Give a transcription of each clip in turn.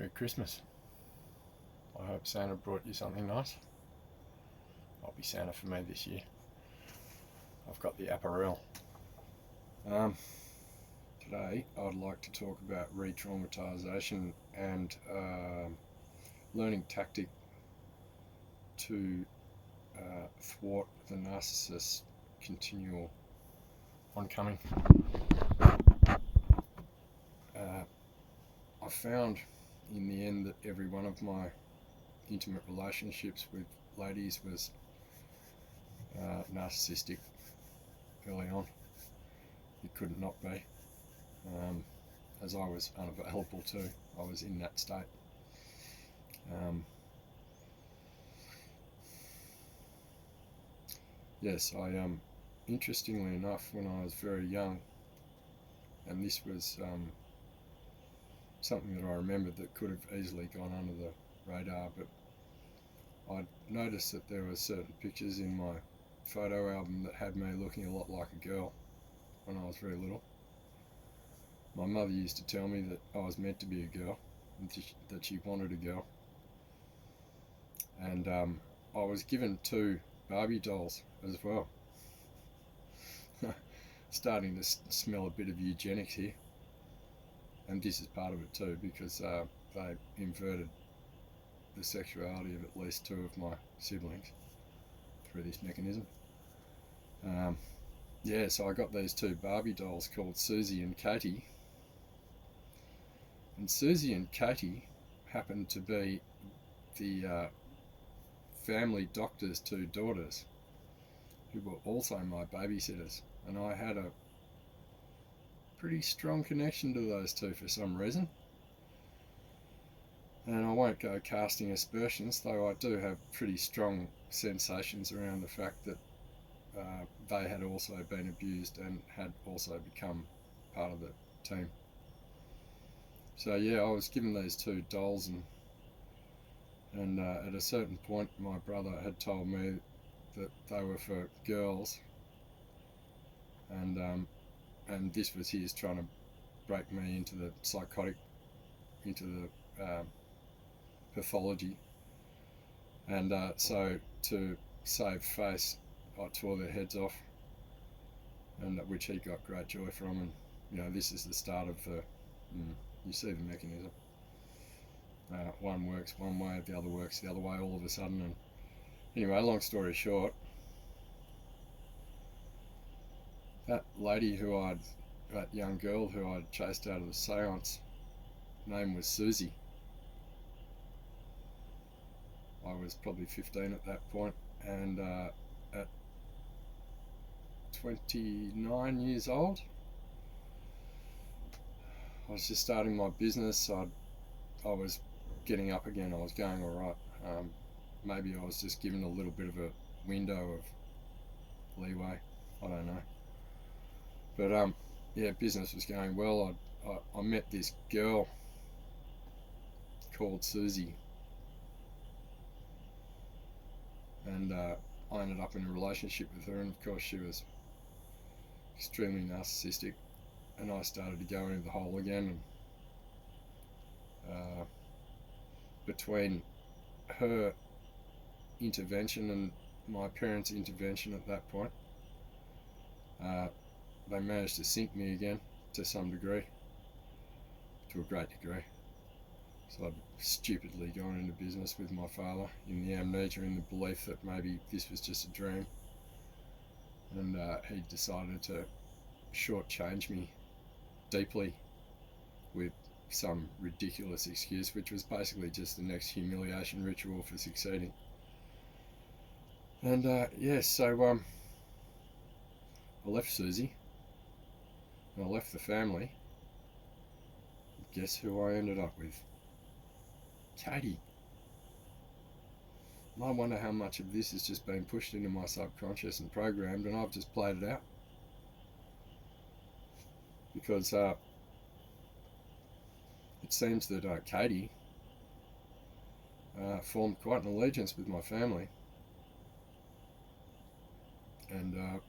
Merry Christmas. I hope Santa brought you something nice. I'll be Santa for me this year. I've got the apparel. Today I'd like to talk about re-traumatization and learning tactic to thwart the narcissist's continual oncoming. I found in the end that every one of my intimate relationships with ladies was narcissistic early on. It couldn't not be, as I was unavailable too. I was in that state. Yes, interestingly enough, when I was very young, and this was something that I remembered that could have easily gone under the radar, but I noticed that there were certain pictures in my photo album that had me looking a lot like a girl when I was very little. My mother used to tell me that I was meant to be a girl, that she wanted a girl, and I was given 2 Barbie dolls as well. Starting to smell a bit of eugenics here, and this is part of it too, because they inverted the sexuality of at least 2 of my siblings through this mechanism. So I got these 2 Barbie dolls called Susie and Katie, and Susie and Katie happened to be the family doctor's 2 daughters, who were also my babysitters, and I had a pretty strong connection to those 2 for some reason. And I won't go casting aspersions, though I do have pretty strong sensations around the fact that they had also been abused and had also become part of the team. So yeah, I was given these 2 dolls, and at a certain point my brother had told me that they were for girls, and this was his trying to break me into the psychotic, into the pathology, and so to save face I tore their heads off, and which he got great joy from. And this is the start of the you see the mechanism. One works one way, the other works the other way all of a sudden. And anyway, long story short, that lady that young girl who I'd chased out of the seance, name was Susie. I was probably 15 at that point, and at 29 years old, I was just starting my business. I was getting up again. I was going all right. Maybe I was just given a little bit of a window of leeway. I don't know. But business was going well. I met this girl called Susie, and I ended up in a relationship with her, and of course she was extremely narcissistic, and I started to go into the hole again. And between her intervention and my parents' intervention at that point, they managed to sink me again to some degree, to a great degree. So I'd stupidly gone into business with my father in the amnesia, in the belief that maybe this was just a dream, and he decided to shortchange me deeply with some ridiculous excuse, which was basically just the next humiliation ritual for succeeding. And so I left Susie, and I left the family. Guess who I ended up with? Katie. And I wonder how much of this has just been pushed into my subconscious and programmed, and I've just played it out. Because it seems that Katie formed quite an allegiance with my family, and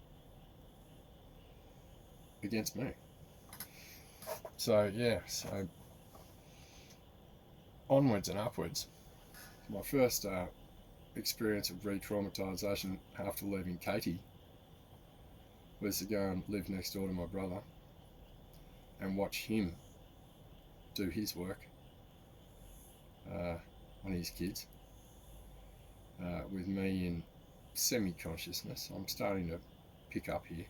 against me. So onwards and upwards. My first experience of re-traumatisation after leaving Katie was to go and live next door to my brother and watch him do his work on his kids, with me in semi-consciousness. I'm starting to pick up here,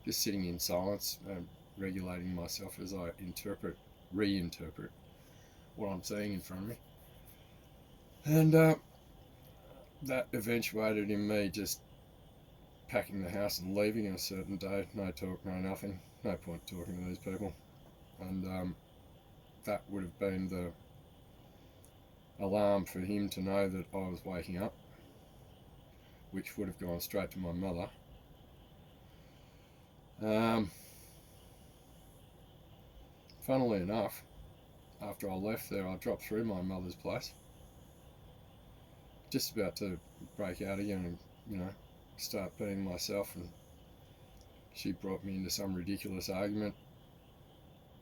just sitting in silence and regulating myself as I reinterpret what I'm seeing in front of me. And that eventuated in me just packing the house and leaving on a certain day. No talk, no nothing, no point talking to these people. And that would have been the alarm for him to know that I was waking up, which would have gone straight to my mother. Funnily enough, after I left there, I dropped through my mother's place, just about to break out again and, start being myself, and she brought me into some ridiculous argument,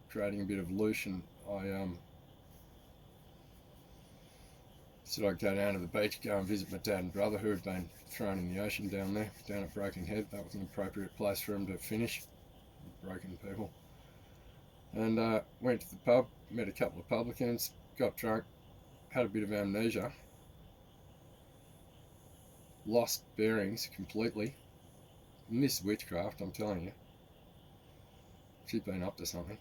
creating a bit of loosh, and I said I'd go down to the beach, go and visit my dad and brother who had been thrown in the ocean down there, down at Broken Head. That was an appropriate place for them to finish, broken people. And went to the pub, met a couple of publicans, got drunk, had a bit of amnesia, lost bearings completely. And this is witchcraft, I'm telling you. She'd been up to something.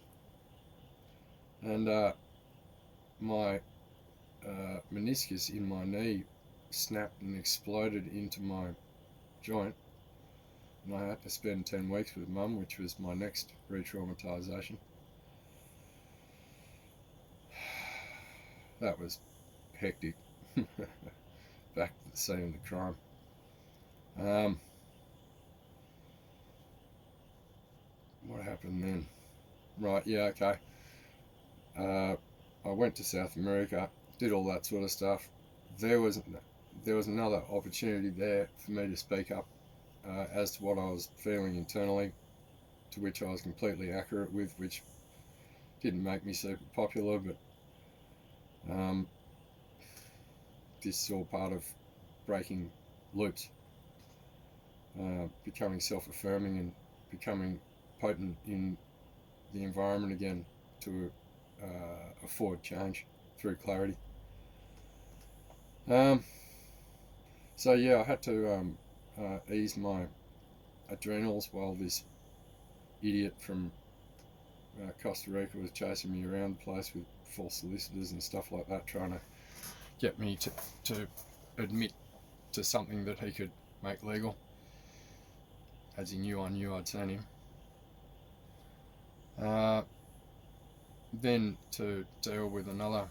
And my meniscus in my knee snapped and exploded into my joint, and I had to spend 10 weeks with Mum, which was my next re-traumatisation. That was hectic. Back to the scene of the crime. What happened then? Right, yeah, okay. I went to South America, did all that sort of stuff. There was another opportunity there for me to speak up as to what I was feeling internally, to which I was completely accurate with, which didn't make me super popular, but this is all part of breaking loops, becoming self-affirming and becoming potent in the environment again to afford change through clarity. So yeah, I had to ease my adrenals while this idiot from Costa Rica was chasing me around the place with false solicitors and stuff like that, trying to get me to admit to something that he could make legal, as he knew I'd seen him. Then to deal with another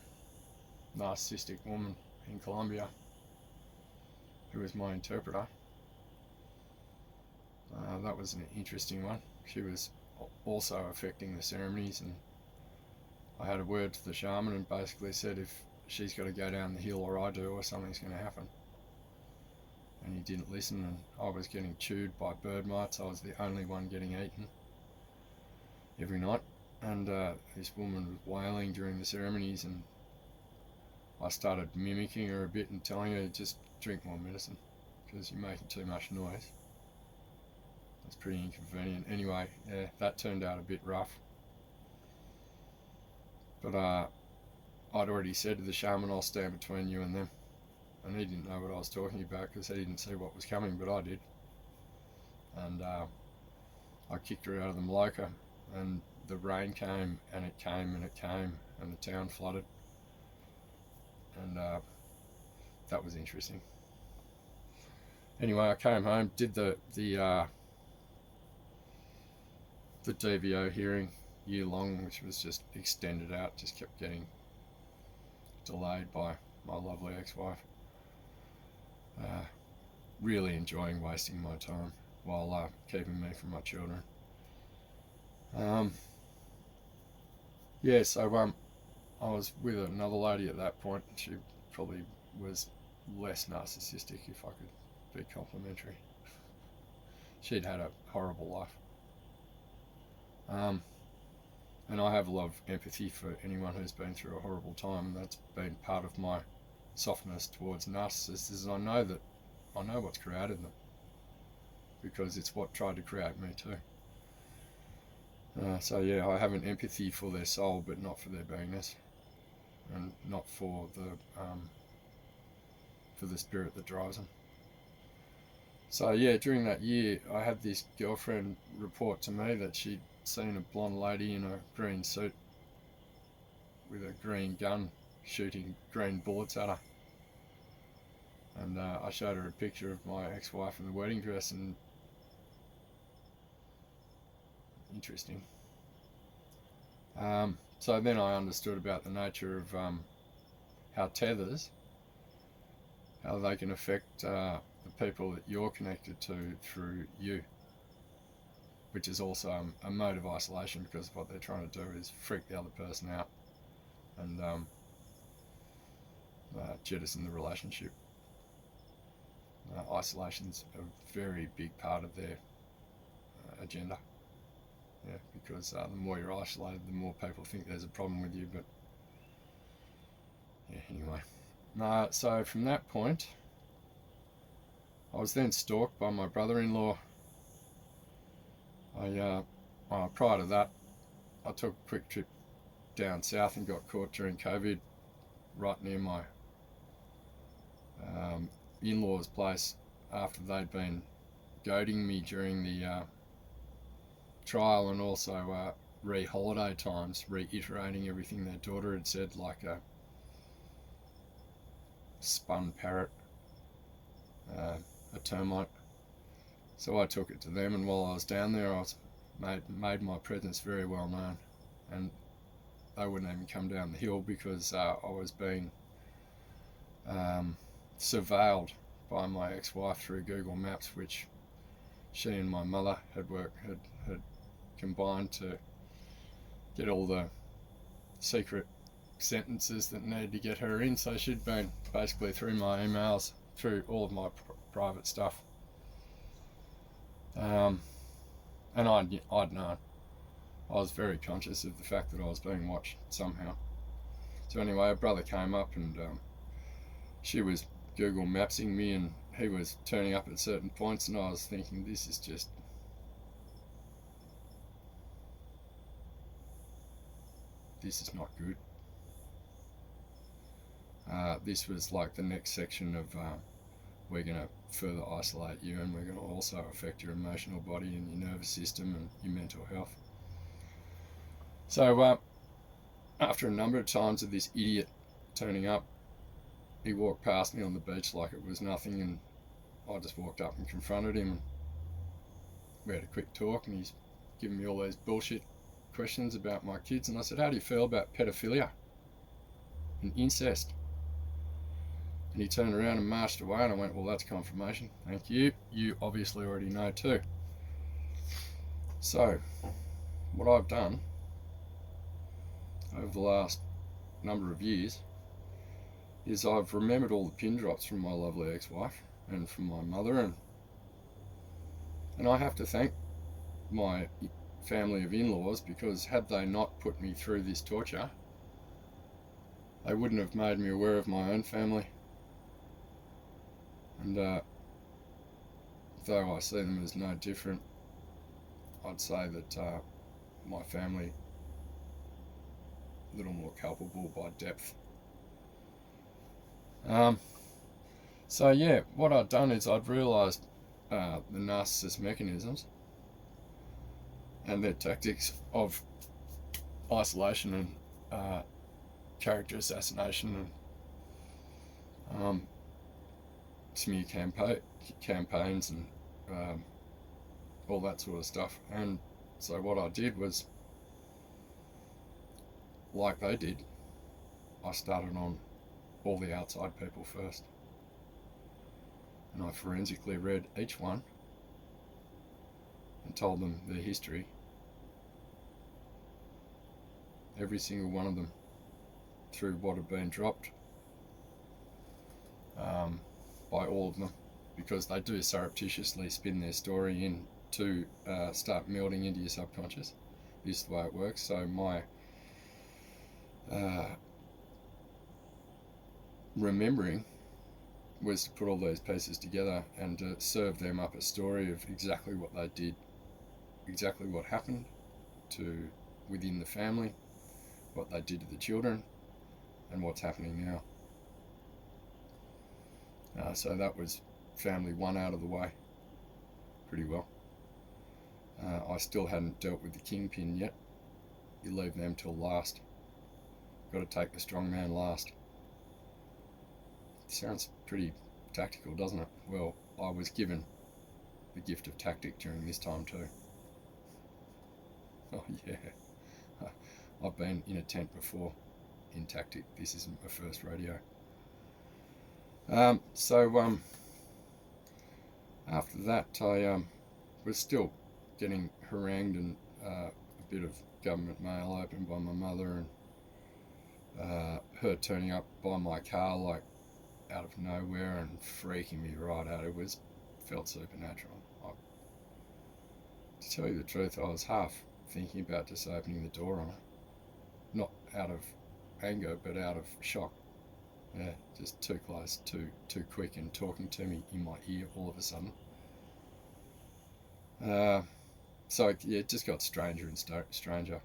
narcissistic woman in Colombia who was my interpreter. That was an interesting one. She was also affecting the ceremonies, and I had a word to the shaman and basically said if she's got to go down the hill or I do, or something's going to happen. And he didn't listen, and I was getting chewed by bird mites. I was the only one getting eaten every night, and this woman was wailing during the ceremonies, and I started mimicking her a bit and telling her, just drink more medicine because you're making too much noise. That's pretty inconvenient. Anyway, yeah, that turned out a bit rough. But I'd already said to the shaman, I'll stand between you and them. And he didn't know what I was talking about because he didn't see what was coming, but I did. And I kicked her out of the Maloka, and the rain came, and it came, and it came, and the town flooded. And that was interesting. Anyway, I came home, did the DVO hearing year long, which was just extended out, just kept getting delayed by my lovely ex-wife. Really enjoying wasting my time while keeping me from my children. Yeah, so I was with another lady at that point. She probably was less narcissistic, if I could be complimentary. She'd had a horrible life. And I have a lot of empathy for anyone who's been through a horrible time. That's been part of my softness towards narcissists, is I know what's created them, because it's what tried to create me too. So yeah, I have an empathy for their soul, but not for their beingness, and not for the spirit that drives them. So yeah, during that year, I had this girlfriend report to me that she'd seen a blonde lady in a green suit with a green gun shooting green bullets at her. And I showed her a picture of my ex-wife in the wedding dress, and interesting. So then I understood about the nature of how tethers, how they can affect the people that you're connected to through you, which is also a mode of isolation, because what they're trying to do is freak the other person out and jettison the relationship. Isolation's a very big part of their agenda. Yeah, because the more you're isolated, the more people think there's a problem with you. But yeah, anyway. So from that point, I was then stalked by my brother-in-law. Prior to that, I took a quick trip down south and got caught during COVID, right near my in-laws' place, after they'd been goading me during the trial, and also re-holiday times, reiterating everything their daughter had said, like a spun parrot, a termite. So I took it to them, and while I was down there, I made my presence very well known, and they wouldn't even come down the hill, because I was being surveilled by my ex-wife through Google Maps, which she and my mother had combined to get all the secret sentences that needed to get her in. So she'd been basically through my emails, through all of my private stuff, and I'd known. I was very conscious of the fact that I was being watched somehow. So anyway, her brother came up, and she was Google Mapsing me, and he was turning up at certain points, and I was thinking, this is not good. This was like the next section of we're going to further isolate you, and we're going to also affect your emotional body and your nervous system and your mental health. So after a number of times of this idiot turning up, he walked past me on the beach like it was nothing, and I just walked up and confronted him. We had a quick talk, and he's giving me all these bullshit questions about my kids, and I said, how do you feel about pedophilia and incest? And he turned around and marched away, and I went, well, that's confirmation. Thank you. You obviously already know too. So what I've done over the last number of years is I've remembered all the pin drops from my lovely ex-wife and from my mother, and I have to thank my family of in-laws, because had they not put me through this torture, they wouldn't have made me aware of my own family. And though I see them as no different, I'd say that my family a little more culpable by depth. So yeah, what I'd done is I'd realised the narcissist mechanisms and their tactics of isolation and character assassination and smear campaigns and all that sort of stuff. And so what I did was, like they did, I started on all the outside people first, and I forensically read each one and told them their history, every single one of them, through what had been dropped by all of them, because they do surreptitiously spin their story in to start melding into your subconscious. is the way it works. So my remembering was to put all those pieces together and to serve them up a story of exactly what they did, exactly what happened to within the family, what they did to the children, and what's happening now. So that was family one out of the way pretty well. I still hadn't dealt with the kingpin yet. You leave them till last. Got to take the strong man last. Sounds pretty tactical, doesn't it? Well, I was given the gift of tactic during this time too. Oh yeah, I've been in a tent before in tactic. This isn't my first rodeo. After that, I was still getting harangued and a bit of government mail opened by my mother, and her turning up by my car like out of nowhere and freaking me right out. It felt supernatural. To tell you the truth, I was half thinking about just opening the door on her, not out of anger but out of shock. Yeah, just too close, too quick, and talking to me in my ear all of a sudden. So yeah, it just got stranger and stranger.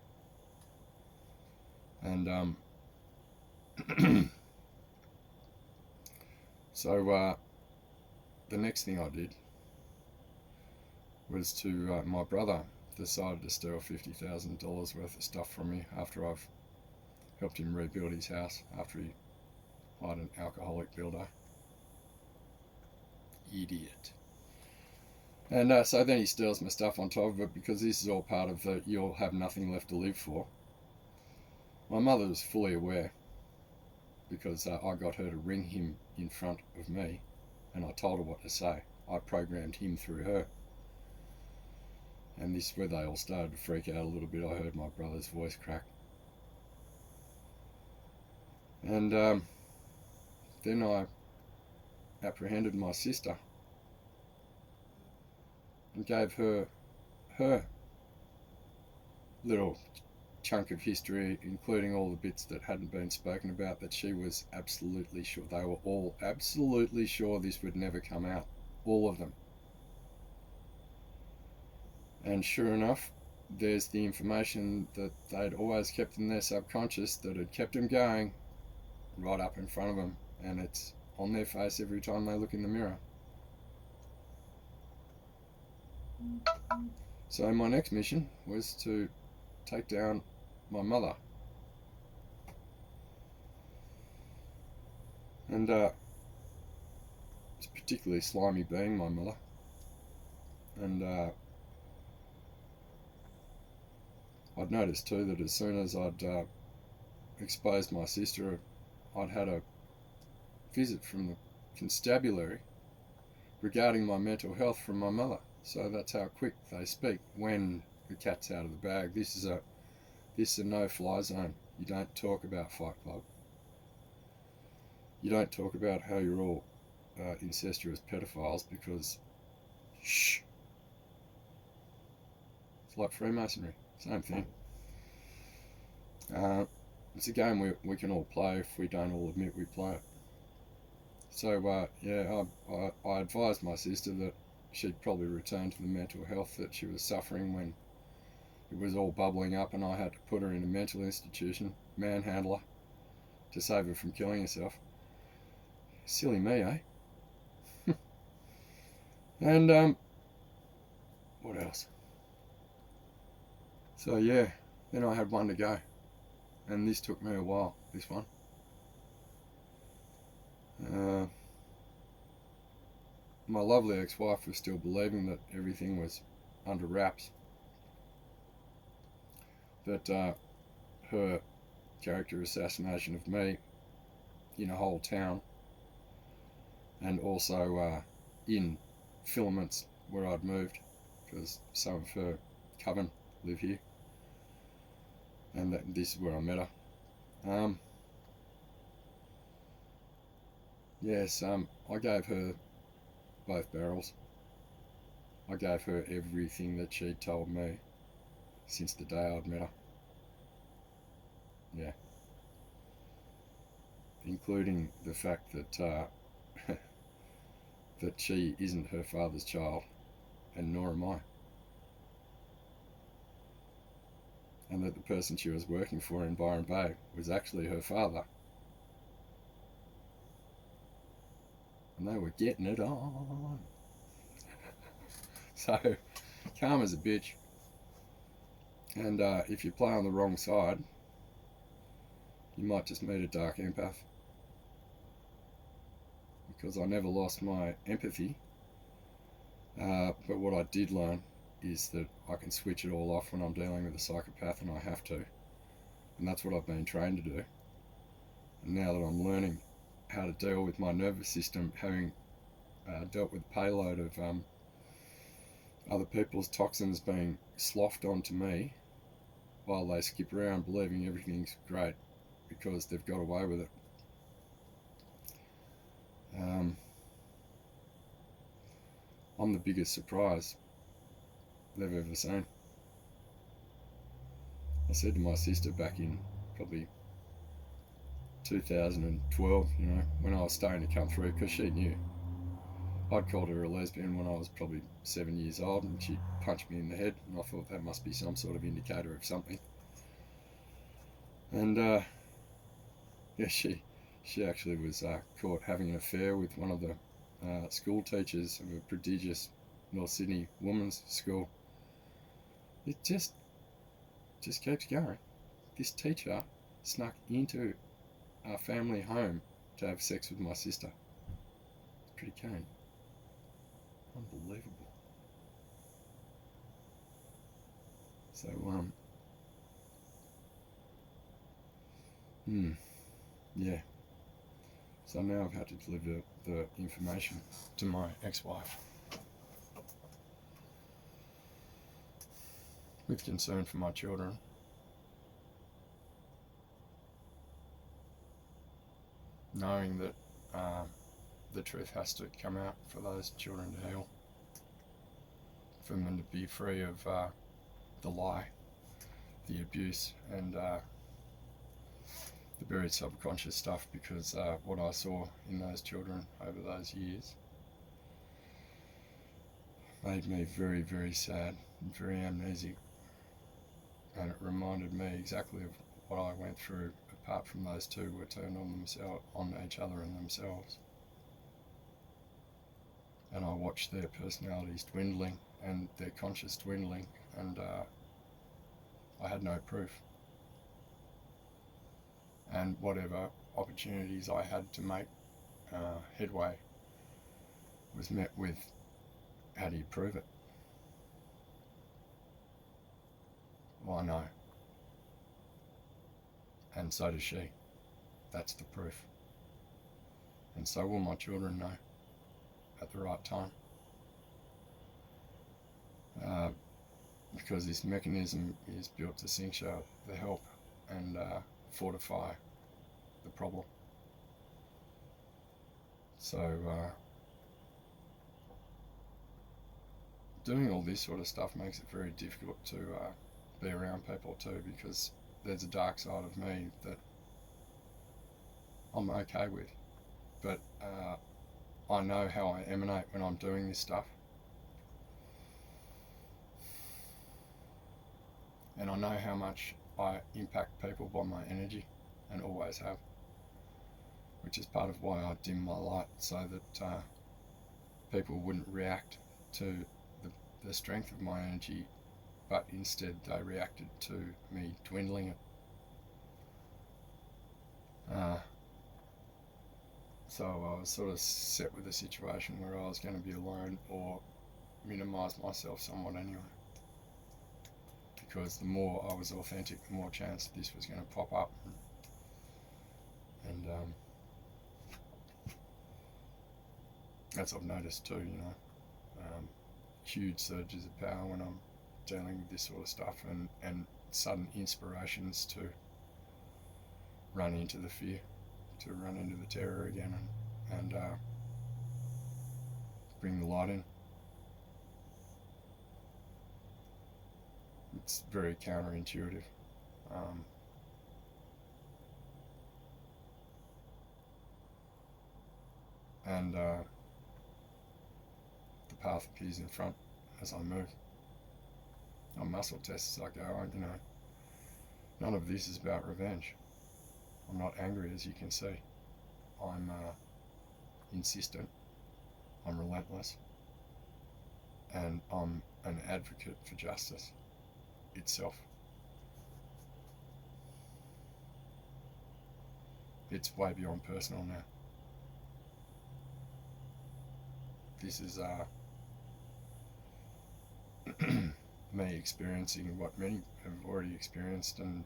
And so the next thing I did was to my brother decided to steal $50,000 worth of stuff from me after I've helped him rebuild his house after he hired an alcoholic builder. Idiot. And so then he steals my stuff on top of it, because this is all part of the you'll have nothing left to live for. My mother was fully aware, because I got her to ring him in front of me, and I told her what to say. I programmed him through her. And this is where they all started to freak out a little bit. I heard my brother's voice crack. And then I apprehended my sister and gave her little chunk of history, including all the bits that hadn't been spoken about, that she was absolutely sure. They were all absolutely sure this would never come out. All of them. And sure enough, there's the information that they'd always kept in their subconscious that had kept them going right up in front of them, and it's on their face every time they look in the mirror. So my next mission was to take down my mother. And it's a particularly slimy being, my mother. And I'd noticed too that as soon as I'd exposed my sister, I'd had a visit from the constabulary regarding my mental health from my mother. So that's how quick they speak when the cat's out of the bag. This is a no-fly zone. You don't talk about Fight Club. You don't talk about how you're all incestuous pedophiles, because shh. It's like Freemasonry. Same thing. It's a game we can all play if we don't all admit we play it. So yeah, I advised my sister that she'd probably return to the mental health that she was suffering when it was all bubbling up, and I had to put her in a mental institution, manhandle her, to save her from killing herself. Silly me, eh? And what else? So yeah, then I had one to go, and this took me a while, this one. My lovely ex-wife was still believing that everything was under wraps, that her character assassination of me in a whole town, and also in Filaments where I'd moved, because some of her coven live here, and this is where I met her. Yes, I gave her both barrels. I gave her everything that she'd told me. since the day I'd met her. Yeah. Including the fact that that she isn't her father's child, and nor am I. And that the person she was working for in Byron Bay was actually her father. And they were getting it on. So, karma's a bitch. And if you play on the wrong side, you might just meet a dark empath. Because I never lost my empathy. But what I did learn is that I can switch it all off when I'm dealing with a psychopath, and I have to. And that's what I've been trained to do. And now that I'm learning how to deal with my nervous system, having dealt with the payload of other people's toxins being sloughed onto me while they skip around believing everything's great because they've got away with it. I'm the biggest surprise they've ever seen. I said to my sister back in probably 2012, when I was starting to come through, because she knew. I'd called her a lesbian when I was probably 7 years old, and she punched me in the head, and I thought that must be some sort of indicator of something. And yeah, she actually was caught having an affair with one of the school teachers of a prodigious North Sydney women's school. It just keeps going. This teacher snuck into our family home to have sex with my sister. It's pretty keen. Unbelievable. So, yeah. So now I've had to deliver the information to my ex-wife with concern for my children. Knowing that the truth has to come out for those children to heal, for them to be free of the lie, the abuse, and the buried subconscious stuff, because what I saw in those children over those years made me very, very sad and very amnesic, and it reminded me exactly of what I went through, apart from those two were turned on each other and themselves. And I watched their personalities dwindling and their conscious dwindling, and I had no proof. And whatever opportunities I had to make headway was met with, how do you prove it? Well, I know. And so does she. That's the proof. And so will my children know at the right time. Because this mechanism is built to cincture the help and fortify the problem. So doing all this sort of stuff makes it very difficult to be around people too, because there's a dark side of me that I'm okay with, but I know how I emanate when I'm doing this stuff, and I know how much I impact people by my energy, and always have, which is part of why I dim my light, so that people wouldn't react to the strength of my energy, but instead they reacted to me dwindling it. So I was sort of set with a situation where I was going to be alone or minimise myself somewhat anyway. Because the more I was authentic, the more chance this was going to pop up. And as I've noticed too, huge surges of power when I'm dealing with this sort of stuff, and sudden inspirations to run into the fear, to run into the terror again, and bring the light in. It's very counterintuitive. Um, and the path appears in front as I move. On muscle tests, I go, none of this is about revenge. I'm not angry, as you can see. I'm insistent. I'm relentless. And I'm an advocate for justice itself. It's way beyond personal now. This is me experiencing what many have already experienced, and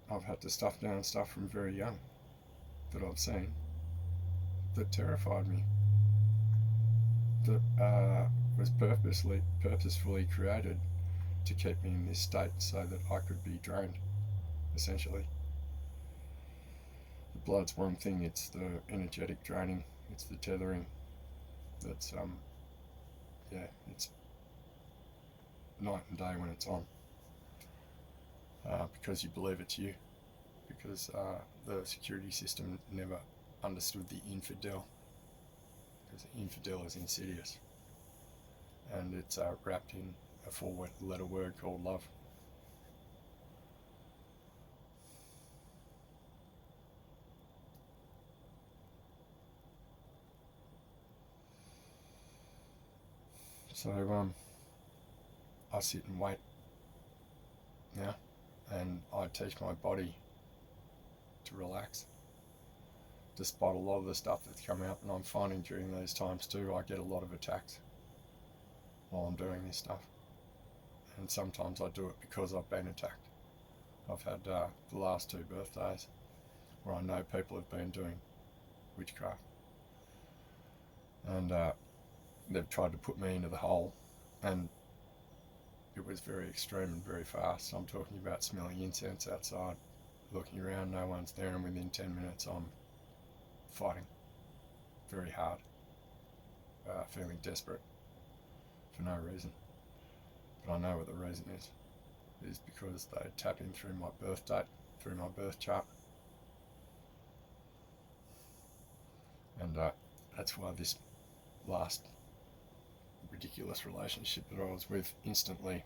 I've had to stuff down stuff from very young that I've seen that terrified me, that was purposefully created to keep me in this state so that I could be drained, essentially. The blood's one thing, it's the energetic draining, it's the tethering that's, it's night and day when it's on. Because you believe it's you. Because the security system never understood the infidel. Because the infidel is insidious. And it's wrapped in a 4-letter word called love. So I sit and wait now, and I teach my body to relax, despite a lot of the stuff that's come out. And I'm finding during those times too, I get a lot of attacks while I'm doing this stuff, and sometimes I do it because I've been attacked. I've had the last 2 birthdays where I know people have been doing witchcraft, and they've tried to put me into the hole, and it was very extreme and very fast. I'm talking about smelling incense outside, looking around, no one's there, and within 10 minutes I'm fighting very hard, feeling desperate for no reason. But I know what the reason is. It is because they tap in through my birth date, through my birth chart. And that's why this last ridiculous relationship that I was with instantly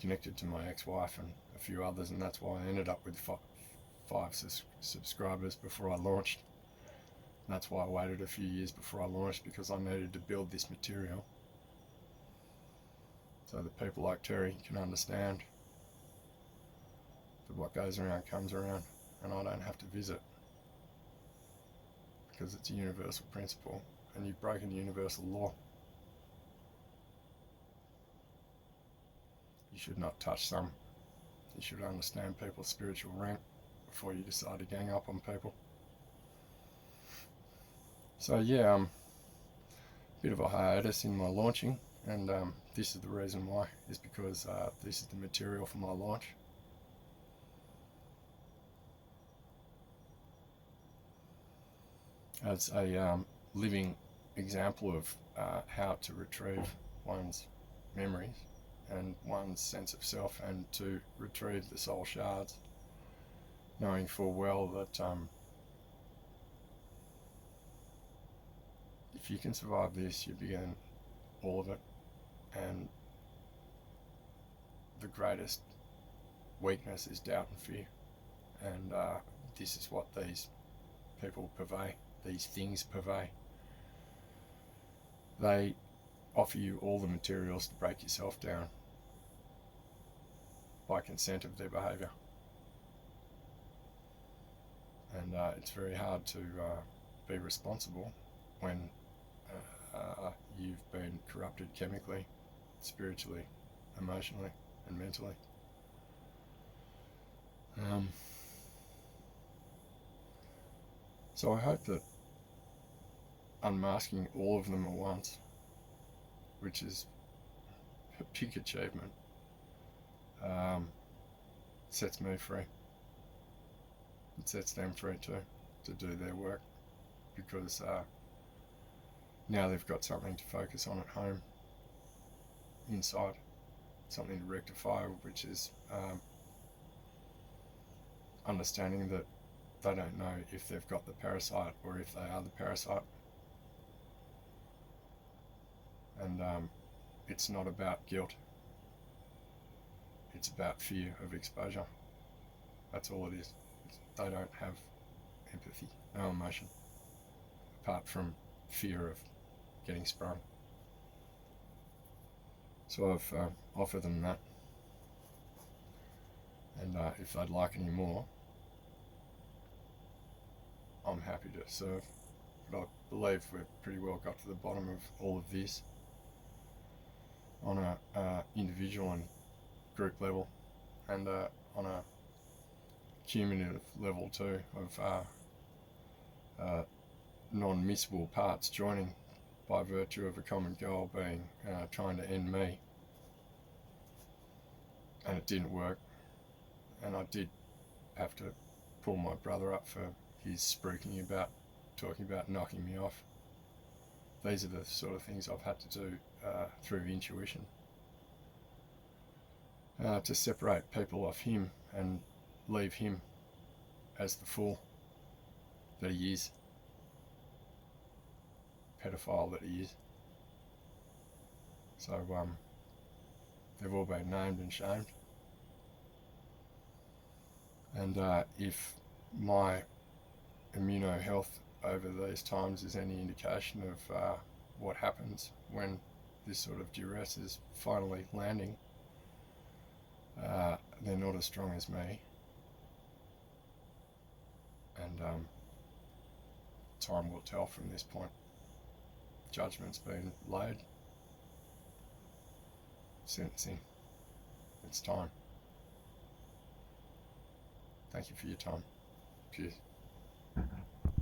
connected to my ex-wife and a few others, and that's why I ended up with 5 subscribers before I launched. And that's why I waited a few years before I launched, because I needed to build this material so that people like Terry can understand that what goes around comes around, and I don't have to visit, because it's a universal principle, and you've broken universal law. You should not touch some. You should understand people's spiritual rank before you decide to gang up on people. So yeah, bit of a hiatus in my launching, and this is the reason why, is because this is the material for my launch. As a living example of how to retrieve one's memories and one's sense of self, and to retrieve the soul shards, knowing full well that if you can survive this, you begin all of it. And the greatest weakness is doubt and fear, and this is what these people purvey, these things purvey. They offer you all the materials to break yourself down by consent of their behaviour. And it's very hard to be responsible when you've been corrupted chemically, spiritually, emotionally, and mentally. So I hope that unmasking all of them at once, which is a big achievement, sets me free. It sets them free too, to do their work, because now they've got something to focus on at home, inside, something to rectify, which is understanding that they don't know if they've got the parasite or if they are the parasite. And it's not about guilt, it's about fear of exposure. That's all it is. They don't have empathy, no emotion, apart from fear of getting sprung. So I've offered them that, and if they'd like any more, I'm happy to serve. But I believe we've pretty well got to the bottom of all of this on a individual and group level, and on a cumulative level too, of non-missable parts joining by virtue of a common goal being trying to end me. And it didn't work, and I did have to pull my brother up for his spruiking about, talking about knocking me off. These are the sort of things I've had to do through intuition to separate people off him and leave him as the fool that he is, pedophile that he is. So they've all been named and shamed. And if my immuno health over these times is any indication of what happens when this sort of duress is finally landing, they're not as strong as me. And time will tell from this point. Judgment's been laid. Sentencing. It's time. Thank you for your time. Cheers.